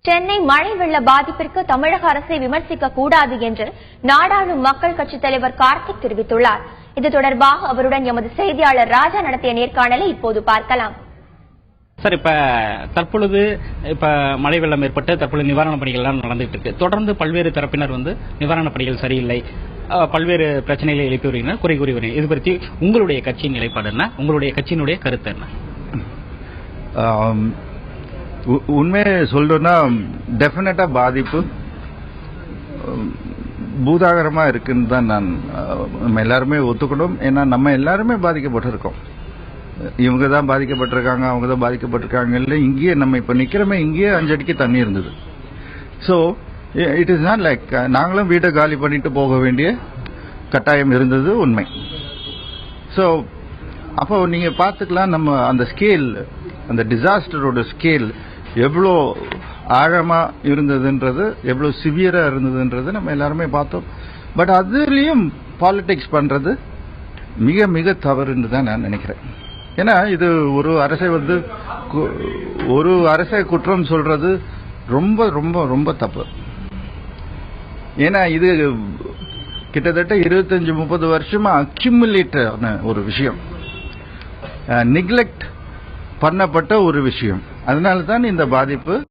சென்னை மழை வெள்ள பாதிப்பிற்கு தமிழக அரசை விமர்சிக்க கூடாது என்று நாடாளும் மக்கள் கட்சித் தலைவர் கார்த்திக் தெரிவித்துள்ளார். இது தொடர்பாக அவருடன் எமது செய்தியாளர் ராஜா நடத்திய நேர்காணலை இப்போது பார்க்கலாம். சார், தற்பொழுது மழை வெள்ளம் ஏற்பட்டு தற்பொழுது நிவாரணப் பணிகள் எல்லாம் நடந்துட்டு இருக்கு. தொடர்ந்து பல்வேறு தரப்பினர் நிவாரணப் பணிகள் சரியில்லை, பல்வேறு பிரச்சனைகளை எழுப்பி வருகின்றனர், குறை கூறி வருகின்றனர். இது பற்றி உங்களுடைய கட்சியின் நிலைப்பாடு என்ன? உங்களுடைய கட்சியினுடைய கருத்து என்ன? உண்மையை சொல்றேன்னா டெஃபினட்டா பாதிப்பு பூதாகரமா இருக்குன்னு தான் நம்ம எல்லாருமே ஒத்துக்கணும். ஏன்னா நம்ம எல்லாருமே பாதிக்கப்பட்டிருக்கோம். இவங்க தான் பாதிக்கப்பட்டிருக்காங்க, அவங்க தான் பாதிக்கப்பட்டிருக்காங்க. இல்லை, இங்கேயே நம்ம இப்ப நிக்கிறோமே, இங்கேயே 5 அடிக்கு தண்ணி இருந்தது. So it is not like நாங்களும் வீட்டை காலி பண்ணிட்டு போக வேண்டிய கட்டாயம் இருந்தது உண்மை. ஸோ அப்போ நீங்க பார்த்துக்கலாம், நம்ம அந்த ஸ்கேல், அந்த டிசாஸ்டரோட ஸ்கேல் எவ்வளோ ஆழமா இருந்ததுன்றது, எவ்வளோ சிவியரா இருந்ததுன்றது நம்ம எல்லாருமே பார்த்தோம். பட் அதுலயும் பாலிடிக்ஸ் பண்றது மிக மிக தவறுன்னு தான் நான் நினைக்கிறேன். ஏன்னா இது ஒரு அரசை குற்றம் சொல்றது ரொம்ப ரொம்ப ரொம்ப தப்பு. ஏன்னா இது கிட்டத்தட்ட 25-30 வருஷமா அக்யூமுலேட் ஆன ஒரு விஷயம், நெக்லெக்ட் பண்ணப்பட்ட ஒரு விஷயம். அதனால தான் இந்த பாதிப்பு